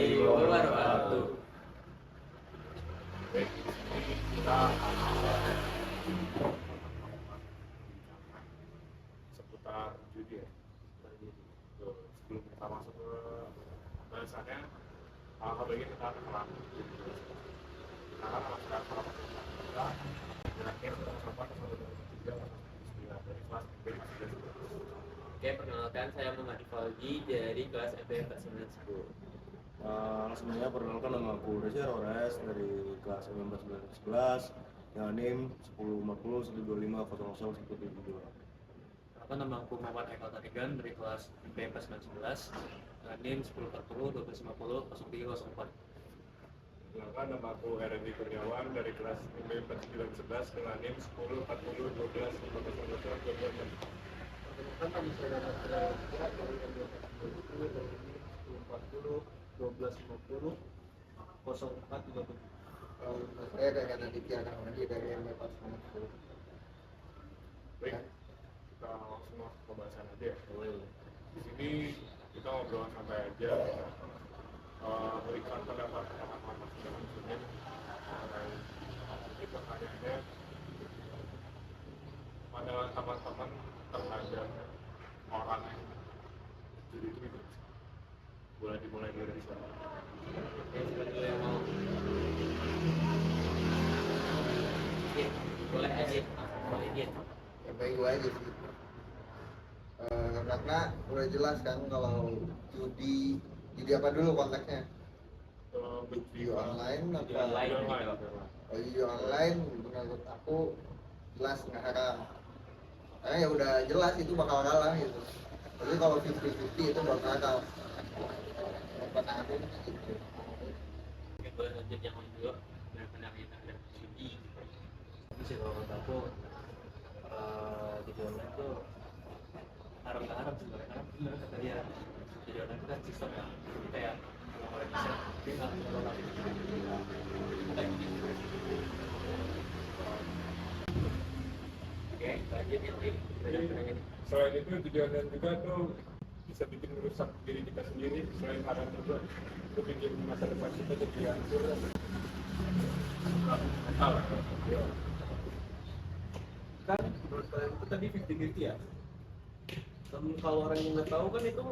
warahmatullahi wabarakatuh. Baik, ini kita seputar judi ya. Tuh, sebelum kita masuk ke bahasannya, alangkah baiknya kita kenalan judi dulu. Kenalan sama sekarang para peserta kita. Terakhir sama sama tiga dari kelas MPK 9. Oke, perkenalkan saya Muhammad Faldi dari kelas MPK 910. Sebenarnya perkenalkan nama aku Reza Rores dari kelas 1911 dengan NIM 1040 125 00 172. Nama aku Muhammad Eko Tarigan dari kelas MPK 911 dengan NIM 1040 1250 0304. Perkenalkan nama aku Herendi Kurniawan dari kelas MPK 911 dengan NIM 1040 12 500 Kan tadi saya dari MPK 1250 0437. Saya dengan Aditya Rahmadi dari MPK 910. Baik, kita langsung masuk ke pembahasan aja ya. Di sini kita ngobrol santai aja, berikan pendapat teman-teman masing-masing mengenai pertanyaannya, pandangan teman-teman terhadap orang yang jadi itu gitu. Boleh dimulai dari sana. Oke, siapa dulu yang mau? Oke, boleh aja. Boleh aja. Ya baik gue aja sih. Karena udah jelas kan kalau judi apa dulu konteksnya? Judi online apa? Judi online. Oh, judi online menurut aku jelas nggak haram. Karena ya udah jelas itu bakal kalah gitu. Tapi kalau 50-50 itu bakal kalah. Pendapat aku gitu. Oke, boleh lanjut yang kedua. Benar-benar kita ada judi. Tapi sih kalau kata aku, judi online tuh haram nggak haram sebenarnya, karena benar kata dia, judi online itu kan sistem ya. Jadi kayak kalau orang bisa, dia nggak kalau lagi bukan judi. Oke, lanjut yang lain. Benar-benar ini. Selain itu judi online juga tuh bisa bikin merusak diri kita sendiri. Selain haram juga itu bikin masa depan kita jadi hancur. Mental. Kan menurut kalian itu tadi 50-50 ya. Dan kalau orang yang nggak tahu kan itu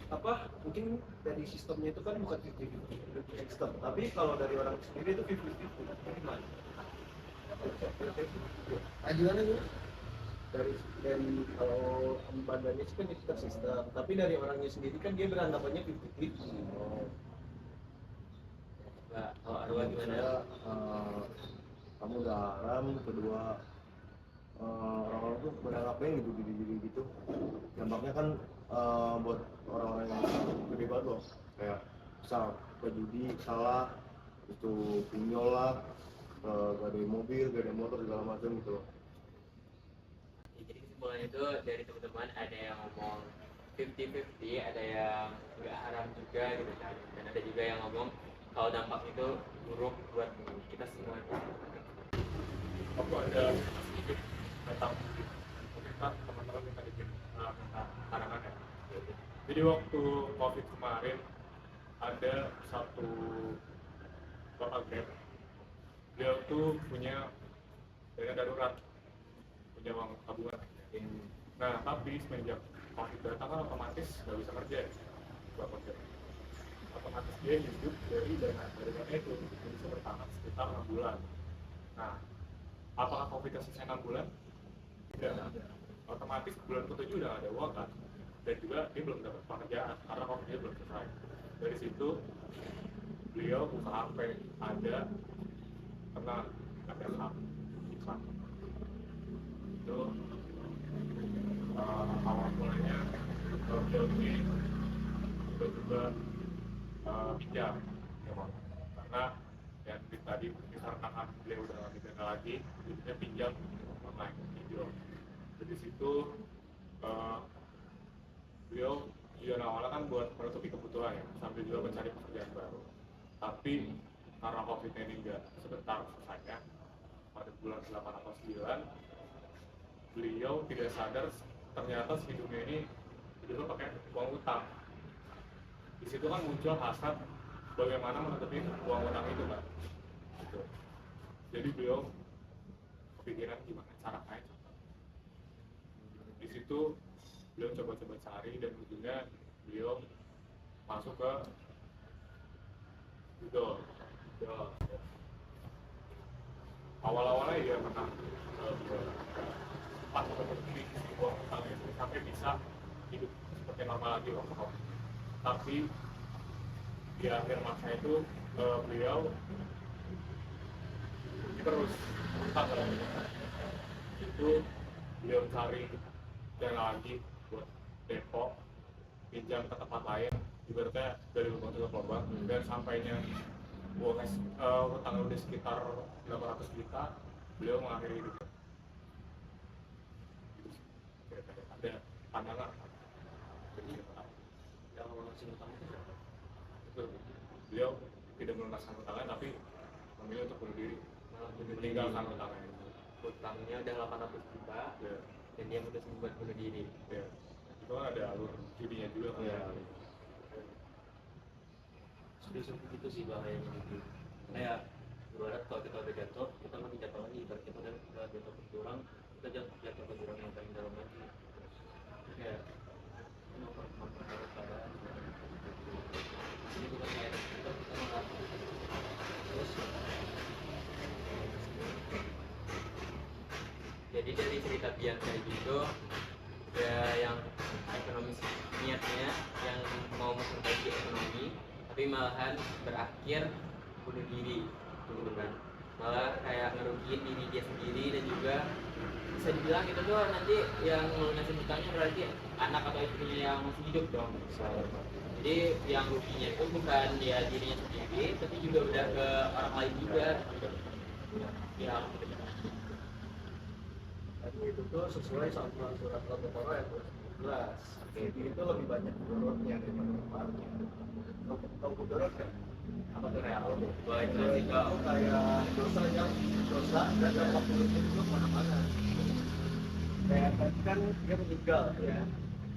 apa, mungkin dari sistemnya itu kan bukan 50-50 sistem, tapi kalau dari orang sendiri itu 50-50. Gimana? Gimana tuh? Dari kalau badannya sih kan kita sistem, tapi dari orangnya sendiri kan dia beranggapannya 50-50. Mbak, kalau Arwah gimana? Kamu udah haram, kedua orang-orang tuh beranggapannya gitu. Dampaknya kan buat orang-orang yang gede banget loh, kayak misal berjudi salah, itu pinjol lah, gak ada mobil, gak ada motor segala macam gitu loh. Jadi kesimpulannya itu dari teman-teman ada yang ngomong 50-50, ada yang nggak haram juga gitu kan, dan ada juga yang ngomong kalau dampak itu buruk buat kita semua. Aku ada sedikit tentang mungkin kan teman-teman minta bikin pandangan ya. Jadi waktu COVID kemarin ada satu bapak Grab, dia tuh punya dana darurat, punya uang tabungan. Nah tapi semenjak COVID datang kan otomatis nggak bisa kerja ya, bapak Grab. Otomatis dia hidup dari dana itu bisa bertahan sekitar 6 bulan. Nah, apakah COVID selesai 6 bulan? Tidak. Otomatis bulan ke-7 udah nggak ada uang kan, dan juga dia belum dapat pekerjaan karena COVID-nya belum selesai. Dari situ beliau buka HP, ada kena hak iklan. Itu awal mulanya beliau ini juga pinjam ya, Bang. Karena yang tadi disarankan beliau udah nggak didana lagi, jadinya pinjam online pinjol. Dari situ beliau tujuan awalnya kan buat menutupi kebutuhan ya, sambil juga mencari pekerjaan baru. Tapi karena COVID ini nggak sebentar selesainya, pada bulan 8 atau 9 beliau tidak sadar ternyata hidupnya ini hidupnya pakai uang utang. Di situ kan muncul hasrat bagaimana menutupi uang utang itu kan gitu. Jadi beliau kepikiran gimana cara kaya. Di situ beliau coba-coba cari dan ujungnya beliau masuk ke Google. Awal-awalnya dia pernah pas seperti uang utang itu sampai bisa hidup seperti normal lagi waktu COVID. Tapi di akhir masa itu beliau terus utang lagi. Itu beliau cari dana lagi buat depok, pinjam ke tempat lain, ibaratnya dari lubang ke lubang, dan sampainya utangnya udah sekitar 800 juta, beliau mengakhiri hidupnya. Ada pandangan yang melunasi utang itu berapa? itu beliau tidak melunaskan utangnya tapi memilih untuk bunuh diri, Malah bunuh diri. meninggalkan utangnya. Utangnya udah 800 juta Ya, dan dia memutuskan buat bunuh diri. ya. Itu kan ada alur judinya juga kan. Iya. Seperti itu sih bahayanya gitu. Kayak ibarat kalau kita udah jatuh, kita makin jatuh lagi. Ibarat kita udah jatuh ke jurang, kita jatuh ke jurang yang paling dalam lagi. Kayak memperkeruh keadaan. Ini bukan kayak kita malah terus. Jadi dari cerita Bian kayak gitu, ada yang ekonomi niatnya yang mau memperbaiki ekonomi, tapi malahan berakhir bunuh diri, gitu kan? Malah kayak ngerugiin diri dia sendiri dan juga bisa dibilang itu tuh nanti yang melunasi hutangnya berarti anak atau istrinya yang masih hidup dong. Jadi yang ruginya itu bukan dia dirinya sendiri, tapi juga udah ke orang lain juga. Ya, Dan itu tuh sesuai sama surat Al-Baqarah ayat 12. Jadi itu lebih banyak mudorotnya daripada manfaatnya. Tahu mudorot kan? apa tuh real? Boleh Mudorot jelasin itu dong. kayak dosa dan dampak buruknya juga kemana-mana. Kayak tadi kan dia meninggal ya.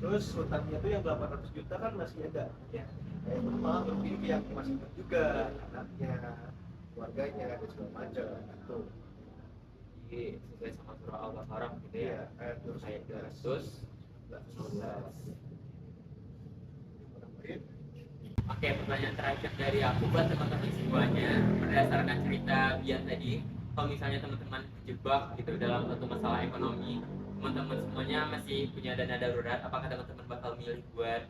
Terus hutangnya tuh yang 800 juta kan masih ada. Ya. Kayak itu malah lebih yang masih hidup juga, anaknya, keluarganya, dan segala macam gitu. Jadi sesuai sama surah Al-Baqarah gitu ya. Iya, ayat Ayat 211. 219. Oke, pertanyaan terakhir dari aku buat teman-teman semuanya berdasarkan cerita Bian tadi. Kalau misalnya teman-teman terjebak gitu dalam satu masalah ekonomi, teman-teman semuanya masih punya dana darurat, apakah teman-teman bakal milih buat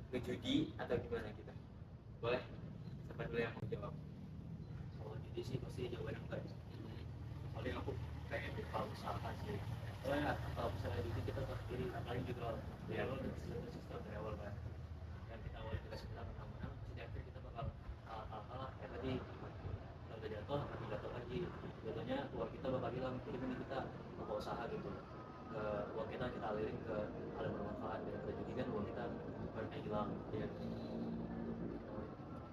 ngejudi atau gimana gitu? Boleh? Siapa dulu yang mau jawab? Kalau judi sih pasti jawaban yang enggak. Paling aku pengen buka usaha sih. Soalnya kalau misalnya judi kita terdiri paling juga dari awal dan sistem dari awal kan. Dan kita awal juga sebentar menang-menang, setiap hari kita bakal kalah kayak tadi kalau udah jatuh, nanti jatuh lagi. Jatuhnya uang kita bakal hilang, jadi mending kita buka usaha gitu. Uang kita alirin ke hal yang bermanfaat, daripada judi kan uang kita barangnya hilang. Ya.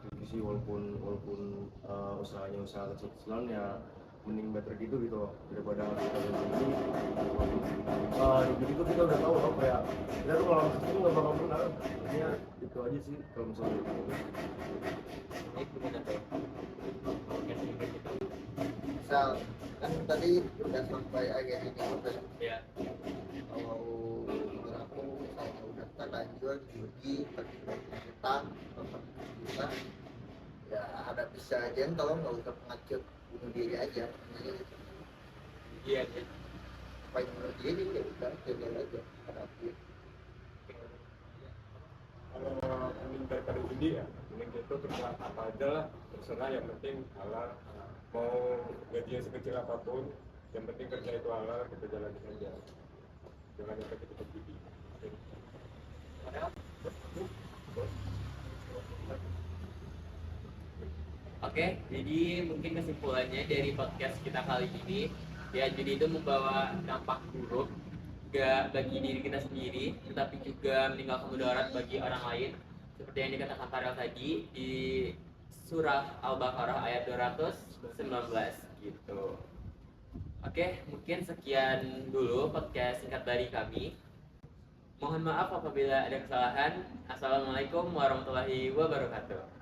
Jadi sih walaupun usahanya usaha kecil-kecilan ya mending better gitu daripada kita begini. Jadi itu kita udah tahu loh kayak kita tuh kalau kecil nggak bakal menang. Intinya itu aja sih kalau misalnya gitu. Ini gimana tuh? Oke, sedikit gitu. Misal kan tadi udah sampai akhir ini udah Ya. kalau menurut aku misalnya udah terlanjur judi utang bisa ya ada bisa aja kalau nggak usah pengecut bunuh diri aja. Jadi Iya, ya. apa yang bunuh diri ya udah jalan aja hadapi. Kalau ingin daripada judi ya mending itu terserah apa aja lah, terserah, yang penting halal. Mau gajinya sekecil apapun, yang penting kerja itu halal, kita jalanin aja, jangan sampai kita judi. Oke, jadi mungkin kesimpulannya dari podcast kita kali ini, ya judi itu membawa dampak buruk gak bagi diri kita sendiri, tetapi juga meninggalkan mudarat bagi orang lain. Seperti yang dikatakan Farel tadi di surah Al-Baqarah ayat 219 gitu. Oke, mungkin sekian dulu podcast singkat dari kami. Mohon maaf apabila ada kesalahan. Assalamualaikum warahmatullahi wabarakatuh.